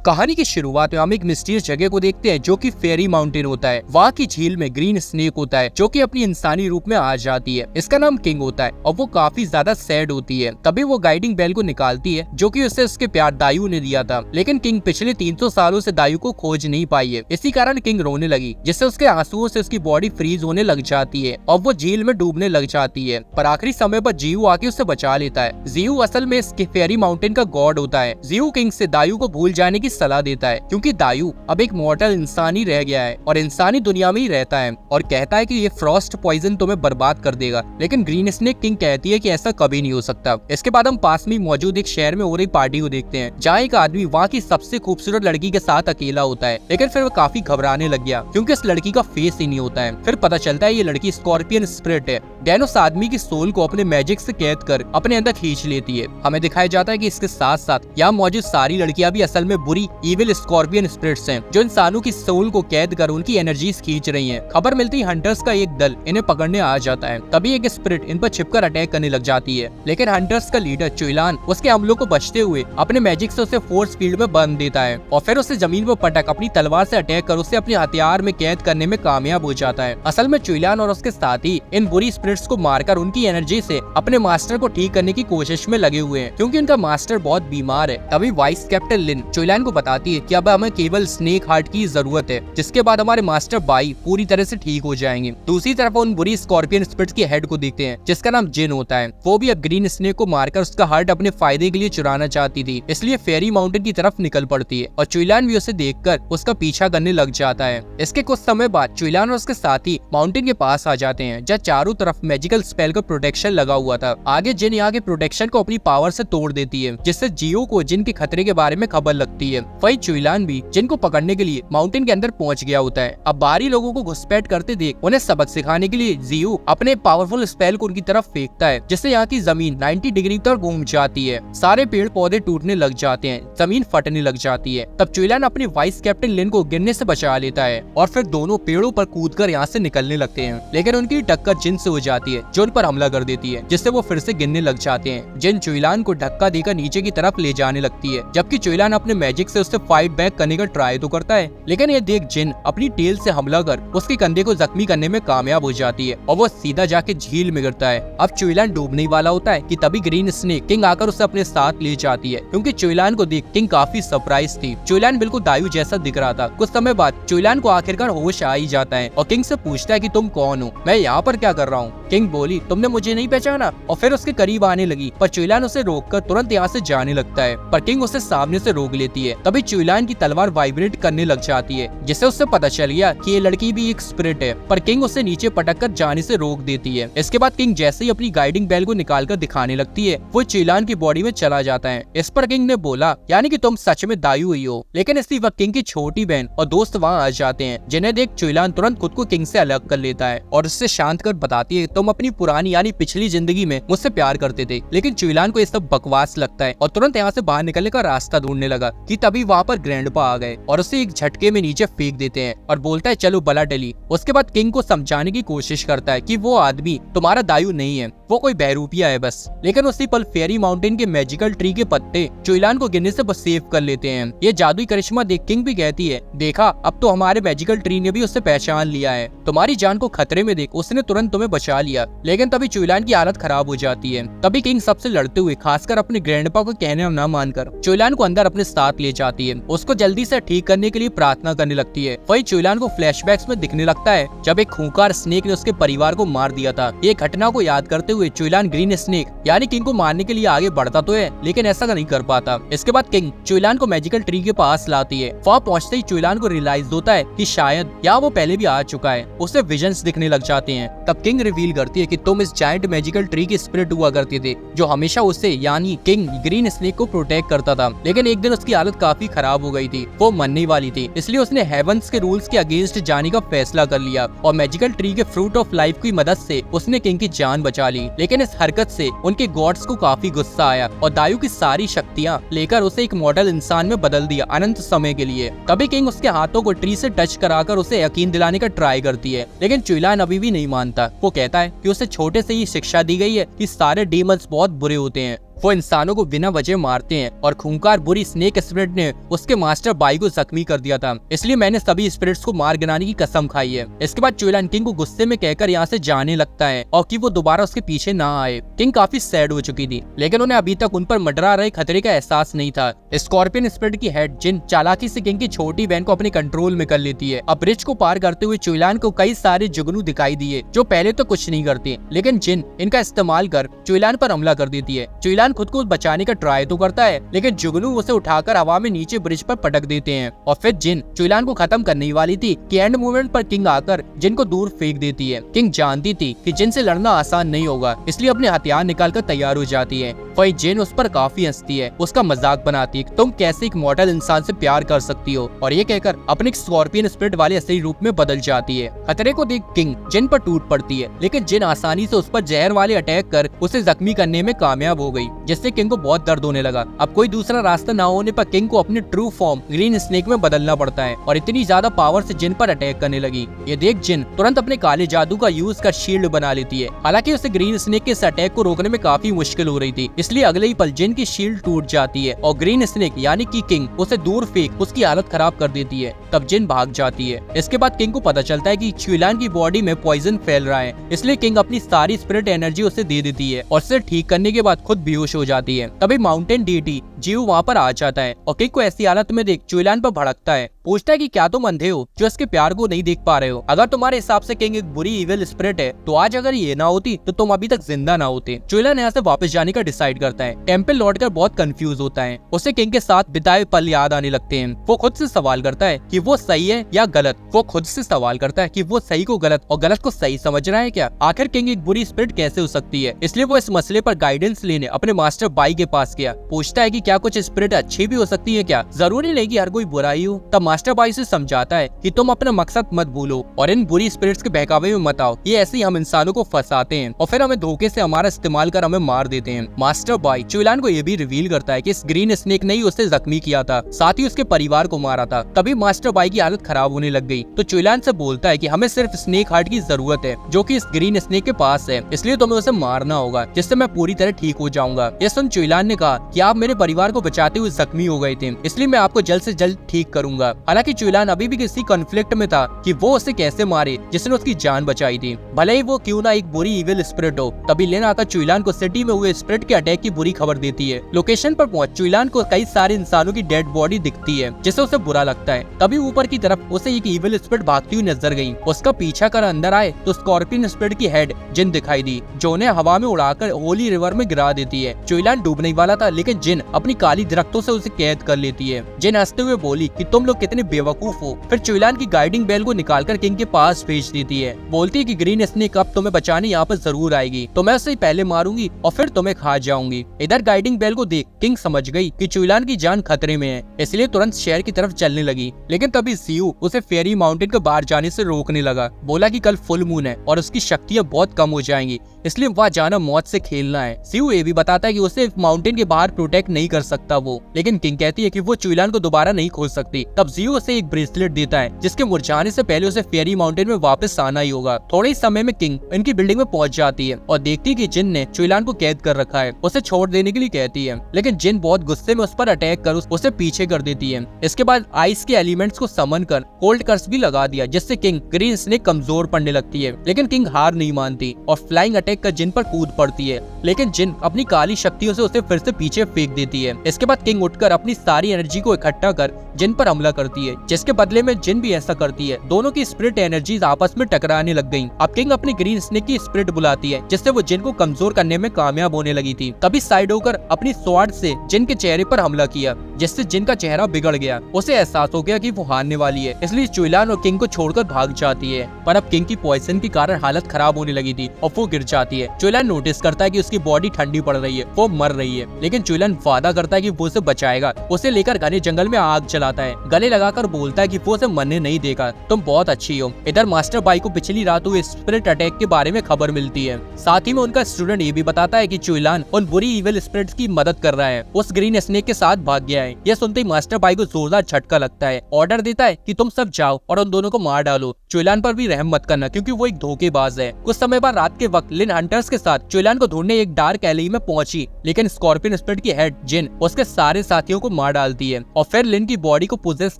कहानी की शुरुआत में हम एक मिस्टीरियस जगह को देखते हैं जो कि फेरी माउंटेन होता है। वहाँ की झील में ग्रीन स्नेक होता है जो कि अपनी इंसानी रूप में आ जाती है। इसका नाम किंग होता है और वो काफी ज्यादा सैड होती है। तभी वो गाइडिंग बेल को निकालती है जो कि उसे उसके प्यार दायू ने दिया था, लेकिन किंग पिछले 300 सालों से दायू को खोज नहीं पाई है। इसी कारण किंग रोने लगी, जिससे उसके आंसुओं से उसकी बॉडी फ्रीज होने लग जाती है और वो झील में डूबने लग जाती है। पर आखिरी समय पर जियू आके उसे बचा लेता है। जियू असल में इस फेरी माउंटेन का गॉड होता है। जियू किंग से दायू को भूल जाने की सलाह देता है क्योंकि दायू अब एक मॉर्टल इंसान ही रह गया है और इंसानी दुनिया में ही रहता है, और कहता है कि ये फ्रॉस्ट पॉइजन तुम्हें बर्बाद कर देगा। लेकिन ग्रीन स्नेक किंग कहती है कि ऐसा कभी नहीं हो सकता। इसके बाद हम पास में मौजूद एक शहर में हो रही पार्टी को देखते हैं जहाँ एक आदमी वहाँ की सबसे खूबसूरत लड़की के साथ अकेला होता है, लेकिन फिर वो काफी घबराने लग गया क्योंकि इस लड़की का फेस ही नहीं होता है। फिर पता चलता है ये लड़की स्कॉर्पियन स्पिरिट है। डेनोस आदमी की सोल को अपने मैजिक से कैद कर अपने अंदर खींच लेती है। हमें दिखाया जाता है कि इसके साथ साथ यहाँ मौजूद सारी लड़कियां भी असल में बुरी इविल स्कॉर्पियन स्पिरिट्स हैं जो इंसानों की सोल को कैद कर उनकी एनर्जीज खींच रही हैं। खबर मिलती हंटर्स का एक दल इन्हें पकड़ने आ जाता है। तभी एक स्पिरिट इन पर छिपकर अटैक करने लग जाती है, लेकिन हंटर्स का लीडर चुइलान उसके हमलों को बचते हुए अपने मैजिक से उसे फोर्स फील्ड में बांध देता है और फिर उसे जमीन पर पटक अपनी तलवार से अटैक कर उसे अपने हथियार में कैद करने में कामयाब हो जाता है। असल में चुइलान और उसके साथी इन बुरी स्पिरिट्स को मारकर उनकी एनर्जी से अपने मास्टर को ठीक करने की कोशिश में लगे हुए हैं क्योंकि उनका मास्टर बहुत बीमार है। तभी वाइस कैप्टन लिन चुइलान को बताती है कि अब हमें केवल स्नेक हार्ट की जरूरत है, जिसके बाद हमारे मास्टर बाई पूरी तरह से ठीक हो जाएंगे। दूसरी तरफ उन बुरी स्कॉर्पियन स्पिरिट्स की हेड को देखते हैं जिसका नाम जिन होता है। वो भी अब ग्रीन स्नेक को मारकर उसका हार्ट अपने फायदे के लिए चुराना चाहती थी, इसलिए फेरी माउंटेन की तरफ निकल पड़ती है और चुइलान भी उसे देखकर उसका पीछा करने लग जाता है। इसके कुछ समय बाद चुइलान और उसके साथी माउंटेन के पास आ जाते हैं जहाँ चारों तरफ मैजिकल स्पेल का प्रोटेक्शन लगा हुआ था। आगे जिन यहाँ के प्रोटेक्शन को अपनी पावर से तोड़ देती है, जिससे जियो को जिन के खतरे के बारे में खबर लगती है। वही चुइलान भी जिन को पकड़ने के लिए माउंटेन के अंदर पहुंच गया होता है। अब बाहरी लोगों को घुसपैठ करते देख उन्हें सबक सिखाने के लिए जियो अपने पावरफुल स्पेल को उनकी तरफ फेंकता है, जिससे यहाँ की जमीन 90 डिग्री तक घूम जाती है। सारे पेड़ पौधे टूटने लग जाते हैं, जमीन फटने लग जाती है। तब चुइलान अपने वाइस कैप्टन लिन को गिरने से बचा लेता है और फिर दोनों पेड़ों पर कूदकर यहाँ से निकलने लगते हैं, लेकिन उनकी टक्कर जिन से हो जाती है जो उन पर हमला कर देती है, जिससे वो फिर से गिरने लग जाते हैं। जिन चुइलान को धक्का देकर नीचे की तरफ ले जाने लगती है, जबकि चुइलान अपने मैजिक से उससे फाइट बैक करने का ट्राई तो करता है, लेकिन ये देख जिन अपनी टेल से हमला कर उसके कंधे को जख्मी करने में कामयाब हो जाती है और वो सीधा जाके झील में गिरता है। अब चुइलान डूबने वाला होता है कि तभी ग्रीन स्नेक किंग आकर उसे अपने साथ ले जाती है क्योंकि चुइलान को देख किंग काफी सरप्राइज थी। चुइलान बिल्कुल दायू जैसा दिख रहा था। कुछ समय बाद चुइलान को आखिरकार होश आ ही जाता है और किंग से पूछता है कि तुम कौन हो, मैं यहाँ पर क्या कर रहा हूँ। किंग बोली तुमने मुझे नहीं पहचाना, और फिर उसके करीब आने लगी, पर चुइलान उसे रोककर तुरंत यहाँ से जाने लगता है, पर किंग उसे सामने से रोक लेती है। तभी चुइलान की तलवार वाइब्रेट करने लग जाती है, जिससे उससे पता चल गया कि ये लड़की भी एक स्पिरिट है, पर किंग उसे नीचे पटककर जाने से रोक देती है। इसके बाद किंग जैसे ही अपनी गाइडिंग बेल को निकालकर दिखाने लगती है, वो चुइलान की बॉडी में चला जाता है। इस पर किंग ने बोला यानी कि तुम सच में दायू हुई हो, लेकिन इसी वक्त किंग की छोटी बहन और दोस्त वहाँ आ जाते हैं, जिन्हें देख चुइलान तुरंत खुद को किंग से अलग कर लेता है और उससे शांत कर बताती है तुम अपनी पुरानी यानी पिछली जिंदगी में मुझसे प्यार करते थे। लेकिन चुइलान को ये सब बकवास लगता है और तुरंत यहाँ से बाहर निकलने का रास्ता ढूंढने लगा कि तभी वहाँ पर ग्रैंडपा आ गए और उसे एक झटके में नीचे फेंक देते हैं और बोलता है चलो बला टली। उसके बाद किंग को समझाने की कोशिश करता है कि वो आदमी तुम्हारा दायू नहीं है, वो कोई बहरूपिया है बस। लेकिन उसी पल फेरी माउंटेन के मैजिकल ट्री के पत्ते चुइलान को गिरने से सेव कर लेते हैं। ये जादुई करिश्मा देख किंग भी कहती है देखा अब तो हमारे मैजिकल ट्री ने भी उससे पहचान लिया है, तुम्हारी जान को खतरे में देख उसने तुरंत तुम्हें बचा लिया। लेकिन तभी चुइलान की हालत खराब हो जाती है। तभी किंग सबसे लड़ते हुए खासकर अपने ग्रैंडपा को कहने न मानकर चुइलान को अंदर अपने साथ ले जाती है। उसको जल्दी से ठीक करने के लिए प्रार्थना करने लगती है। वही चुइलान को फ्लैशबैक्स में दिखने लगता है जब एक खूंखार स्नेक ने उसके परिवार को मार दिया था। ये घटना को याद करते हुए चुइलान ग्रीन स्नेक यानी किंग को मारने के लिए आगे बढ़ता तो है, लेकिन ऐसा नहीं कर पाता। इसके बाद किंग चुइलान को मैजिकल ट्री के पास लाती है। वहाँ पहुँचते ही चुइलान को रियलाइज होता है कि शायद यहाँ वो पहले भी आ चुका है। उसे विजन्स दिखने लग जाते हैं। तब किंग रिवील करती है कि तुम इस जायंट मैजिकल ट्री की स्पिरिट हुआ करते थे जो हमेशा उसे यानी किंग ग्रीन स्नेक को प्रोटेक्ट करता था, लेकिन एक दिन उसकी हालत काफी खराब हो गई थी, वो मरने वाली थी, इसलिए उसने हेवंस के रूल्स के अगेंस्ट जाने का फैसला कर लिया और मैजिकल ट्री के फ्रूट ऑफ लाइफ की मदद से उसने किंग की जान बचा ली। लेकिन इस हरकत से उनके गॉड्स को काफी गुस्सा आया और दायू की सारी शक्तियां लेकर उसे एक मॉडल इंसान में बदल दिया अनंत समय के लिए। तभी किंग उसके हाथों को ट्री से टच कराकर उसे यकीन दिलाने का ट्राई करती है, लेकिन चुइलान अभी भी नहीं मानता। वो कहता है कि उसे छोटे से ही शिक्षा दी गई है कि सारे डीमंस बहुत बुरे होते हैं, वो इंसानों को बिना वजह मारते हैं और खूंखार बुरी स्नेक स्पिरिट ने उसके मास्टर बाई को जख्मी कर दिया था, इसलिए मैंने सभी स्पिरिट्स को मार गिराने की कसम खाई है। इसके बाद चुइलान किंग को गुस्से में कहकर यहाँ से जाने लगता है और कि वो दोबारा उसके पीछे ना आए। किंग काफी सैड हो चुकी थी, लेकिन उन्हें अभी तक उन पर मंडरा रहे खतरे का एहसास नहीं था। स्कॉर्पियन स्पिरिट की हेड जिन चालाकी से किंग की छोटी बहन को अपने कंट्रोल में कर लेती है। अब ब्रिज को पार करते हुए चुइलान को कई सारे जुगनू दिखाई दिए जो पहले तो कुछ नहीं करते, लेकिन जिन इनका इस्तेमाल कर चुइलान पर हमला कर देती है। चुइलान खुद को बचाने का ट्राई तो करता है, लेकिन जुगनू उसे उठाकर हवा में नीचे ब्रिज पर पटक देते हैं और फिर जिन चुइलान को खत्म करने ही वाली थी कि एंड मूवमेंट पर किंग आकर जिन को दूर फेंक देती है। किंग जानती थी कि जिन से लड़ना आसान नहीं होगा, इसलिए अपने हथियार निकालकर तैयार हो जाती है। वही जिन उस पर काफी हंसती है, उसका मजाक बनाती है, तुम कैसे एक मॉडल इंसान से प्यार कर सकती हो, और ये कहकर अपने स्कॉर्पियन स्पिरिट वाले असली रूप में बदल जाती है। खतरे को देख किंग जिन पर टूट पड़ती है, लेकिन जिन आसानी से उस पर जहर वाले अटैक कर उसे जख्मी करने में कामयाब हो गई, जिससे किंग को बहुत दर्द होने लगा। अब कोई दूसरा रास्ता न होने पर किंग को अपने ट्रू फॉर्म ग्रीन स्नेक में बदलना पड़ता है और इतनी ज्यादा पावर से जिन पर अटैक करने लगी। ये देख जिन तुरंत अपने काले जादू का यूज कर शील्ड बना लेती है। हालांकि उसे ग्रीन स्नेक के इस अटैक को रोकने में काफी मुश्किल हो रही थी, इसलिए अगले ही पल जिन की शील्ड टूट जाती है और ग्रीन स्नेक यानी कि किंग उसे दूर फेंक उसकी हालत खराब कर देती है। तब जिन भाग जाती है। इसके बाद किंग को पता चलता है कि चुइलान की बॉडी में पॉइजन फैल रहा है, इसलिए किंग अपनी सारी स्पिरिट एनर्जी उसे दे देती है और उसे ठीक करने के बाद खुद बेहोश हो जाती है। तभी माउंटेन डीटी जीव वहाँ पर आ जाता है और किंग को ऐसी हालत में देख चुइलान पर भड़कता है, पूछता है कि क्या तुम अंधे हो जो इसके प्यार को नहीं देख पा रहे हो? अगर तुम्हारे हिसाब से किंग एक बुरी इविल स्पिरिट है तो आज अगर ये ना होती तो तुम अभी तक जिंदा ना होते। चुइलान यहाँ से वापस जाने का डिसाइड करता है। टेम्पल लौटकर बहुत कंफ्यूज होता है, उसे किंग के साथ बिताए पल याद आने लगते हैं। वो खुद से सवाल करता है कि वो सही है या गलत। वो खुद से सवाल करता है कि वो सही को गलत और गलत को सही समझ रहा है क्या? आखिर किंग एक बुरी स्पिरिट कैसे हो सकती है? इसलिए वो इस मसले पर गाइडेंस लेने अपने मास्टर बाई के पास गया। पूछता है कि क्या कुछ स्पिरिट अच्छी भी हो सकती है क्या? जरूरी नहीं कि हर कोई बुरा ही हो। तब मास्टर बाई से समझाता है कि तुम अपना मकसद मत भूलो और इन बुरी स्पिरिट्स के बहकावे में मत आओ। ये ऐसे ही हम इंसानों को फंसाते हैं और फिर हमें धोखे से हमारा इस्तेमाल कर हमें मार देते हैं। मास्टर बाई चुइलान को ये भी रिवील करता है कि इस ग्रीन स्नेक ने ही उसे जख्मी किया था, साथ ही उसके परिवार को मारा था। तभी मास्टर बाई की हालत खराब होने लग गई तो चुइलान से बोलता है कि हमें सिर्फ स्नेक हार्ट की जरूरत है जो कि इस ग्रीन स्नेक के पास है, इसलिए तुम्हें उसे मारना होगा जिससे मैं पूरी तरह ठीक हो जाऊंगा। ये सुन चुइलान ने कहा कि आप मेरे परिवार को बचाते हुए जख्मी हो गए थे, इसलिए मैं आपको जल्द से जल्द ठीक करूंगा। हालांकि चुइलान अभी भी किसी कॉन्फ्लिक्ट में था कि वो उसे कैसे मारे जिसने उसकी जान बचाई थी, भले ही वो क्यों ना एक बुरी इविल स्पिरिट हो। तभी लेन आकर चुइलान को सिटी में हुए स्पिरिट के अटैक की बुरी खबर देती है। लोकेशन पर पहुंच चुइलान को कई सारे इंसानों की डेड बॉडी दिखती है जिससे उसे बुरा लगता है। तभी ऊपर की तरफ उसे एक इविल स्पिरिट भागती हुई नजर गई। उसका पीछा कर अंदर आए तो स्कॉर्पियन स्पिरिट की हेड जिन दिखाई दी जो उन्हें हवा में उड़ाकर होली रिवर में गिरा देती है। चुइलान डूबने ही वाला था, लेकिन जिन अपनी काली दरख्तों से उसे कैद कर लेती है। जिन हंसते हुए बोली कि तुम लोग कितने बेवकूफ हो। फिर चुइलान की गाइडिंग बेल को निकालकर किंग के पास भेज देती है। बोलती है कि ग्रीन स्नेक अब तुम्हें बचाने यहाँ पर जरूर आएगी, तो मैं उसे पहले मारूंगी और फिर तुम्हें खा जाऊंगी। इधर गाइडिंग बेल को देख किंग समझ गई कि चुइलान की जान खतरे में है, इसलिए तुरंत शहर की तरफ चलने लगी। लेकिन तभी सीयू उसे फेरी माउंटेन के बाहर जाने से रोकने लगा। बोला कि कल फुल मून है और उसकी शक्तियाँ बहुत कम हो जाएंगी, इसलिए वहाँ जाना मौत से खेलना है। सीयू ये भी बताता है कि उसे माउंटेन के बाहर प्रोटेक्ट नहीं कर सकता वो, लेकिन किंग कहती है कि वो चुइलान को दोबारा नहीं खोल सकती। तब सीयू उसे एक ब्रेसलेट देता है जिसके मुरझाने से पहले उसे फेरी माउंटेन में वापस आना ही होगा। थोड़े ही समय में किंग इनकी बिल्डिंग में पहुंच जाती है और देखती है कि जिन ने चुइलान को कैद कर रखा है। उसे छोड़ देने के लिए कहती है, लेकिन जिन बहुत गुस्से में उस पर अटैक कर उसे पीछे कर देती है। इसके बाद आइस के एलिमेंट्स को समन कर कोल्ड कर्स भी लगा दिया, जिससे किंग ग्रीन स्नेक कमजोर पड़ने लगती है। लेकिन किंग हार नहीं मानती और फ्लाइंग अटैक कर जिन पर कूद पड़ती है, लेकिन जिन अपनी काली शक्तियों से उसे फिर से पीछे फेंक देती है। इसके बाद किंग उठकर अपनी सारी एनर्जी को इकट्ठा कर जिन पर हमला करती है, जिसके बदले में जिन भी ऐसा करती है। दोनों की स्पिरिट एनर्जीज आपस में टकराने लग गईं। अब किंग अपनी ग्रीन स्नेक की स्पिरिट बुलाती है, जिससे वो जिन को कमजोर करने में कामयाब होने लगी थी। तभी साइड होकर अपनी स्वॉर्ड से जिन के चेहरे पर हमला किया, जिससे जिन का चेहरा बिगड़ गया। उसे एहसास हो गया कि वो हारने वाली है, इसलिए चुइलान और किंग को छोड़कर भाग जाती है। पर अब किंग की पॉइजन के कारण हालत खराब होने लगी थी और वो गिर जाती है। चुइलान नोटिस करता है कि उसकी बॉडी ठंडी पड़ रही है, वो मर रही है, लेकिन चुइलान वादा करता है कि वो उसे बचाएगा। उसे लेकर घने जंगल में आग जलाता है, गले लगाकर बोलता है कि वो उसे मरने नहीं देगा, तुम बहुत अच्छी हो। इधर मास्टर बाई को पिछली रात हुए स्पिरिट अटैक के बारे में खबर मिलती है। साथ ही में उनका स्टूडेंट ये भी बताता है कि चुइलान उन बुरी इविल स्पिरिट्स की मदद कर रहा है, उस ग्रीन स्नेक के साथ भाग गया है। यह सुनते ही मास्टर बाई को जोरदार झटका लगता है, ऑर्डर देता है कि तुम सब जाओ और उन दोनों को मार डालो। चुइलान पर भी रहम मत करना क्योंकि वो एक धोखेबाज है। कुछ समय बाद रात के वक्त लिन लिन हंटर्स के साथ चुइलान को ढूंढने एक डार्क एली में पहुंची, लेकिन स्कॉर्पियन स्पिरिट की हेड जिन उसके सारे साथियों को मार डालती है और फिर लिन की बॉडी को पोजेस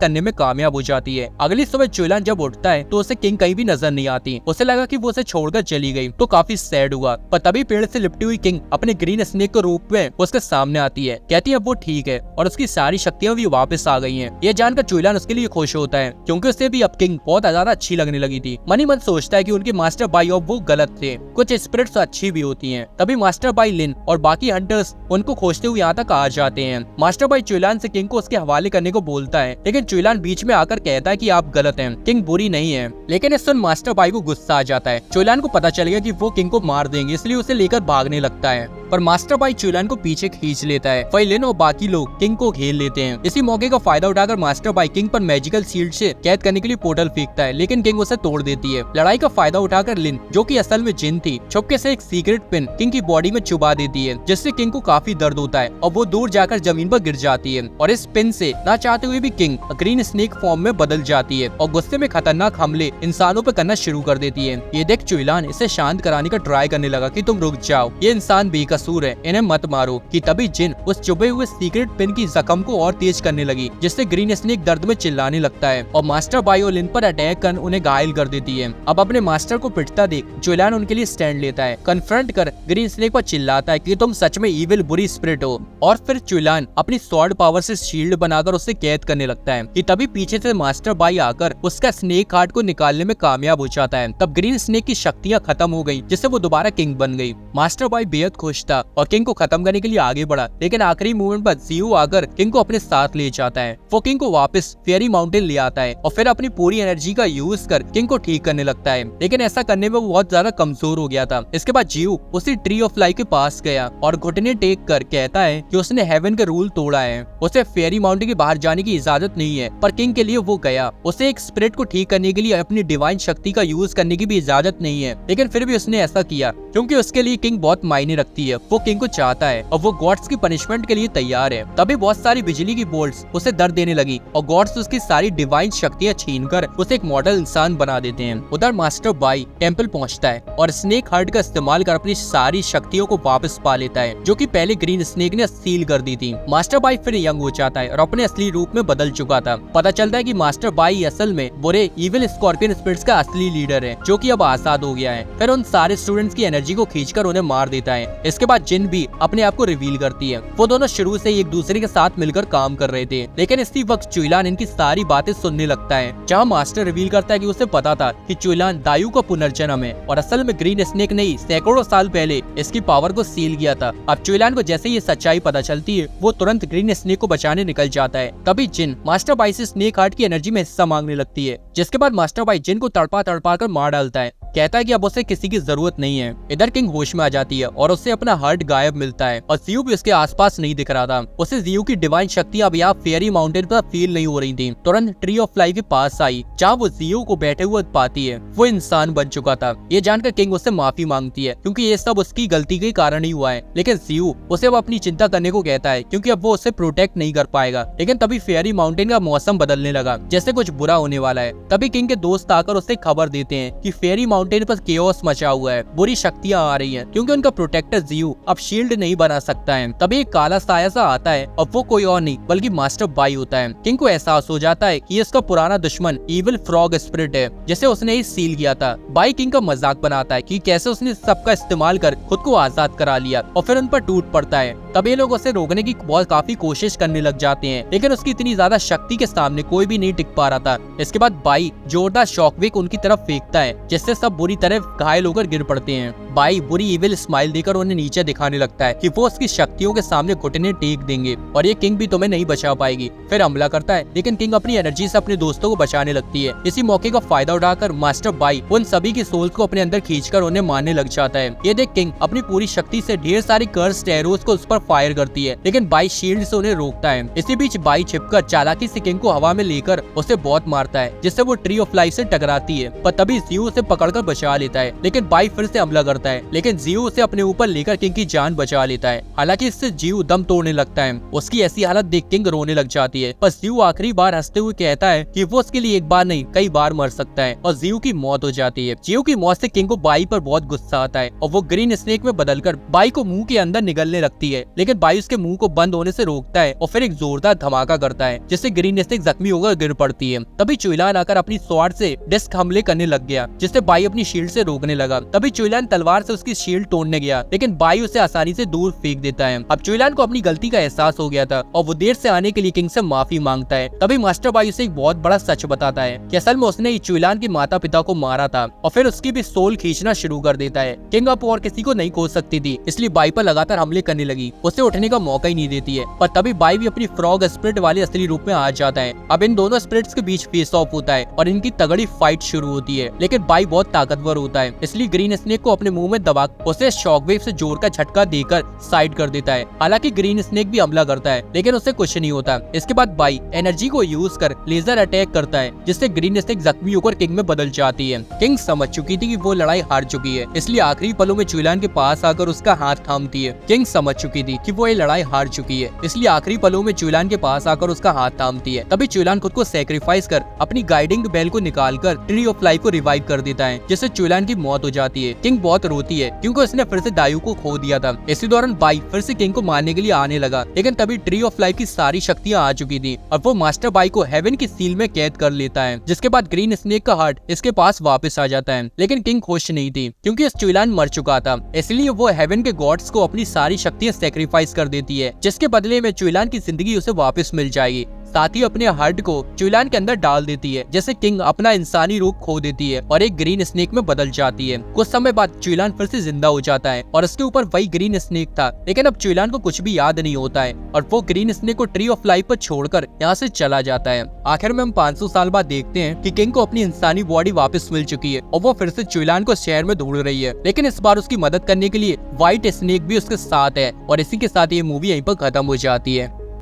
करने में कामयाब हो जाती है। अगली सुबह चुइलान जब उठता है तो उसे किंग कहीं भी नजर नहीं आती। उसे लगा कि वो उसे छोड़कर चली गई तो काफी सैड हुआ, पर तभी पेड़ से लिपटी हुई किंग अपने ग्रीन स्नेक के रूप में उसके सामने आती है। कहती है अब वो ठीक है और उसकी सारी शक्तियां भी वापस आ गई हैं। ये जानकर चुइलान उसके लिए खुश होता है क्योंकि उसे भी अब किंग बहुत ज्यादा अच्छी लगने लगी थी। मनी मन सोचता है कि उनके मास्टर बाई और वो गलत थे, कुछ स्पिरिट्स अच्छी भी होती हैं। तभी मास्टर बाई लिन और बाकी हंटर्स उनको खोजते हुए यहाँ तक आ जाते हैं। मास्टर बाई चुइलान से किंग को उसके हवाले करने को बोलता है, लेकिन चुइलान बीच में आकर कहता है कि आप गलत हैं, किंग बुरी नहीं है। लेकिन इस सुन मास्टर बाई को गुस्सा आ जाता है। चुइलान को पता चल गया कि वो किंग को मार देंगे, इसलिए उसे लेकर भागने लगता है, पर मास्टर बाई चुइलान को पीछे खींच लेता है। वही लिन और बाकी लोग किंग को घेर लेते हैं। इसी मौके का फायदा उठाकर मास्टर बाई किंग पर मैजिकल शील्ड से कैद करने के लिए पोर्टल फेंकता है, लेकिन किंग उसे तोड़ देती है। लड़ाई का फायदा उठाकर लिन, जो कि असल में जिन थी, छुपके से एक सीक्रेट पिन किंग की बॉडी में चुबा देती है, जिससे किंग को काफी दर्द होता है और वो दूर जाकर जमीन पर गिर जाती है। और इस पिन से ना चाहते हुए भी किंग ग्रीन स्नेक फॉर्म में बदल जाती है और गुस्से में खतरनाक हमले इंसानों पर करना शुरू कर देती है। ये देख चुइलान इसे शांत कराने का ट्राई करने लगा कि तुम रुक जाओ, ये इंसान बेकसूर है, इन्हें मत मारो। कि तभी जिन उस चुभे हुए सीक्रेट पिन की जख्म को और तेज करने लगी, जिससे ग्रीन स्नेक दर्द में चिल्लाने लगता है और मास्टर बाई और लिन पर अटैक कर उन्हें घायल कर देती है। अब अपने मास्टर को पिटता देख चुइलान उनके लिए स्टैंड लेता है, कन्फ्रंट कर ग्रीन स्नेक पर चिल्लाता है कि तुम सच में इविल बुरी स्पिरिट हो। और फिर चुइलान अपनी स्वॉर्ड पावर से शील्ड बनाकर उसे कैद करने लगता है। कि तभी पीछे से मास्टर बाई आकर उसका स्नेक हार्ट को निकालने में कामयाब हो जाता है। तब ग्रीन स्नेक की शक्तियां खत्म हो गई, जिससे वो दोबारा किंग बन गई। मास्टर बाई बेहद खुश था और किंग को खत्म करने के लिए आगे बढ़ा, लेकिन आखिरी मोमेंट पर ज़ियू आकर किंग को अपने साथ ले जाता है। वो किंग को वापस फेरी माउंटेन ले आता है और फिर अपनी पूरी एनर्जी का यूज कर किंग को ठीक करने लगता है, लेकिन ऐसा करने में वो बहुत ज्यादा कमजोर हो गया था। इसके बाद ज़ियू उसी ट्री ऑफ लाइफ के पास गया और घुटने टेक कर कहता है कि उसने हेवन के रूल तोड़ा है, उसे फेरी माउंटेन के बाहर जाने की इजाजत नहीं है। पर किंग के लिए वो गया, उसे एक स्पिरिट को ठीक करने के लिए अपनी डिवाइन शक्ति का यूज करने की भी इजाजत नहीं है, लेकिन फिर भी उसने ऐसा किया क्योंकि उसके लिए किंग बहुत मायने रखती है। वो किंग को चाहता है और वो गॉड्स की पनिशमेंट के लिए तैयार है। तभी बहुत सारी बिजली की बोल्ट्स उसे दर्द देने लगी और गॉड्स उसकी सारी डिवाइन शक्तियां छीनकर उसे एक मॉडल इंसान बना देते हैं। उधर मास्टर बाई टेंपल पहुंचता है और स्नेक हार्ट का इस्तेमाल कर अपनी सारी शक्तियों को वापस पा लेता है, जो कि पहले ग्रीन स्नेक ने सील कर दी थी। मास्टर बाई फिर यंग हो जाता है और अपने असली रूप में बदल चुका था। पता चलता है कि मास्टर बाई असल में बुरे इविल स्कॉर्पियन स्पिरिट्स का असली लीडर है, जो कि अब आजाद हो गया है। फिर उन सारे स्टूडेंट्स की एनर्जी को खींचकर उन्हें मार देता है। इसके बाद जिन भी अपने आप को रिवील करती है। वो दोनों शुरू से एक दूसरे के साथ मिलकर काम कर रहे थे, लेकिन इसी वक्त चुइलान इनकी सारी बातें सुनने लगता है। जहाँ मास्टर रिवील करता है कि उसे पता था कि चुइलान दायु का पुनर्जन्म है और असल में ग्रीन स्नेक ने ही सैकड़ों साल पहले इसकी पावर को सील किया था। अब चुइलान को जैसे ये सच्चाई पता चलती है, वो तुरंत ग्रीन स्नेक को बचाने निकल जाता है। तभी जिन मास्टर बाई से स्नेक हार्ट की एनर्जी में हिस्सा मांगने लगती है, जिसके बाद मास्टर बाई जिन को तड़पा तड़पा कर मार डालता है। कहता है कि अब उसे किसी की जरूरत नहीं है। इधर किंग होश में आ जाती है और उसे अपना हार्ट गायब मिलता है और ज़ियू भी उसके आसपास नहीं दिख रहा था। उसे ज़ियू की डिवाइन शक्ति अब यहाँ फेरी माउंटेन पर फील नहीं हो रही थी। तुरंत ट्री ऑफ लाइफ के पास आई, जहाँ वो ज़ियू को बैठे हुए पाती है। वो इंसान बन चुका था। ये जानकर किंग उससे माफी मांगती है क्योंकि ये सब उसकी गलती के कारण ही हुआ है, लेकिन ज़ियू उसे अब अपनी चिंता करने को कहता है क्योंकि अब वो उसे प्रोटेक्ट नहीं कर पाएगा। लेकिन तभी फेरी माउंटेन का मौसम बदलने लगा, जैसे कुछ बुरा होने वाला है। तभी किंग के दोस्त आकर उसे खबर देते हैं कि फेरी माउंटेन पर केओस मचा हुआ है, बुरी शक्तियां आ रही हैं क्योंकि उनका प्रोटेक्टर ज़ियू अब शील्ड नहीं बना सकता है। तभी एक काला साया सा आता है और वो कोई और नहीं बल्कि मास्टर बाई होता है। किंग को एहसास हो जाता है कि इसका पुराना दुश्मन इविल फ्रॉग स्पिरिट है, जिसे उसने ही सील किया था। बाई किंग का मजाक बनाता है कि कैसे उसने सबका इस्तेमाल कर खुद को आजाद करा लिया और फिर उन पर टूट पड़ता है। तब ये लोग उसे रोकने की काफी कोशिश करने लग जाते हैं, लेकिन उसकी इतनी ज्यादा शक्ति के सामने कोई भी नहीं टिक पा रहा था। इसके बाद बाई जोरदार शॉकवेव उनकी तरफ फेंकता है, जिससे सब बुरी तरह घायल होकर गिर पड़ते हैं। बाई बुरी इविल स्माइल देकर उन्हें नीचे दिखाने लगता है कि वो उसकी शक्तियों के सामने घुटने टेक देंगे और ये किंग भी तुम्हें नहीं बचा पाएगी। फिर हमला करता है, लेकिन किंग अपनी एनर्जी से अपने दोस्तों को बचाने लगती है। इसी मौके का फायदा उठाकर मास्टर बाई उन सभी की सोल्स को अपने अंदर खींचकर उन्हें मारने लग जाता है। ये देख किंग अपनी पूरी शक्ति से ढेर सारी कर्स्ड एरोज को उस पर फायर करती है, लेकिन बाई शील्ड से उन्हें रोकता है। इसी बीच बाई छिपकर चालाकी से किंग को हवा में लेकर उसे बहुत मारता है, जिससे वो ट्री ऑफ लाइफ से टकराती है। पर तभी ज़ियू उसे पकड़कर जाकर बचा लेता है, लेकिन बाई फिर से हमला करता है, लेकिन जियो उसे अपने ऊपर लेकर किंग की जान बचा लेता है। हालांकि इससे जियो दम तोड़ने लगता है। उसकी ऐसी हालत देख किंग रोने लग जाती है। बस जियो आखिरी बार हंसते हुए कहता है कि वो उसके लिए एक बार नहीं कई बार मर सकता है, और जियो की मौत हो जाती है। जियो की मौत से किंग को बाई पर बहुत गुस्सा आता है और वो ग्रीन स्नेक में बदलकर बाई को मुंह के अंदर निगलने लगती है, लेकिन बाई उसके मुंह को बंद होने से रोकता है और फिर एक जोरदार धमाका करता है, जिससे ग्रीन स्नेक जख्मी होकर गिर पड़ती है। तभी चुइलान आकर अपनी स्वॉर्ड से डिस्क हमले करने लग गया, जिससे बाई अपनी शील्ड से रोकने लगा। तभी चुइलान तलवार से उसकी शील्ड तोड़ने गया, लेकिन बाई उसे आसानी से दूर फेंक देता है। अब चुइलान को अपनी गलती का एहसास हो गया था और वो देर से आने के लिए किंग से माफी मांगता है। तभी मास्टर बाई उसे एक बहुत बड़ा सच बताता है कि असल में उसने चुइलान के माता पिता को मारा था, और फिर उसकी भी सोल खींचना शुरू कर देता है। किंग अब और किसी को नहीं खोज सकती थी, इसलिए बाई पर लगातार हमले करने लगी, उसे उठने का मौका ही नहीं देती है। पर तभी बाई भी अपनी फ्रॉग स्पिरिट वाले असली रूप में आ जाता है। अब इन दोनों स्पिरिट्स के बीच फेस ऑफ होता है और इनकी तगड़ी फाइट शुरू होती है, लेकिन बाई बहुत ताकतवर होता है, इसलिए ग्रीन स्नेक को अपने मुंह में दबा उसे शॉकवेव से जोर का झटका देकर साइड कर देता है। हालांकि ग्रीन स्नेक भी हमला करता है, लेकिन उससे कुछ नहीं होता। इसके बाद बाई एनर्जी को यूज कर लेजर अटैक करता है, जिससे ग्रीन स्नेक जख्मी होकर किंग में बदल जाती है। किंग समझ चुकी थी कि वो लड़ाई हार चुकी है, इसलिए आखिरी पलों में चुइलान के पास आकर उसका हाथ थामती है। किंग समझ चुकी थी कि वो ये लड़ाई हार चुकी है, इसलिए आखिरी पलों में चुइलान के पास आकर उसका हाथ थामती है। तभी चुइलान खुद को सेक्रीफाइस कर अपनी गाइडिंग बेल को निकालकर ट्री ऑफ लाइफ को रिवाइव कर देता है, जिससे चुइलान की मौत हो जाती है। किंग बहुत रोती है क्योंकि उसने फिर से दायु को खो दिया था। इसी दौरान बाई फिर से किंग को मारने के लिए आने लगा, लेकिन तभी ट्री ऑफ लाइफ की सारी शक्तियां आ चुकी थी और वो मास्टर बाई को हेवन की सील में कैद कर लेता है, जिसके बाद ग्रीन स्नेक का हार्ट इसके पास वापस आ जाता है। लेकिन किंग खुश नहीं थी क्योंकि इस चुइलान मर चुका था, इसलिए वो हेवन के गॉड्स को अपनी सारी शक्तियां सेक्रीफाइस कर देती है, जिसके बदले में चुइलान की जिंदगी उसे वापस मिल जाएगी। साथ ही अपने हार्ट को चुइलान के अंदर डाल देती है, जैसे किंग अपना इंसानी रूप खो देती है और एक ग्रीन स्नेक में बदल जाती है। कुछ समय बाद चुइलान फिर से जिंदा हो जाता है और उसके ऊपर वही ग्रीन स्नेक था, लेकिन अब चुइलान को कुछ भी याद नहीं होता है और वो ग्रीन स्नेक को ट्री ऑफ लाइफ पर छोड़कर यहाँ से चला जाता है। आखिर में हम 500 साल बाद देखते हैं कि किंग को अपनी इंसानी बॉडी वापस मिल चुकी है और वो फिर से चुइलान को शहर में ढूंढ रही है, लेकिन इस बार उसकी मदद करने के लिए व्हाइट स्नेक भी उसके साथ है। और इसी के साथ ये मूवी यहीं पर खत्म हो जाती है।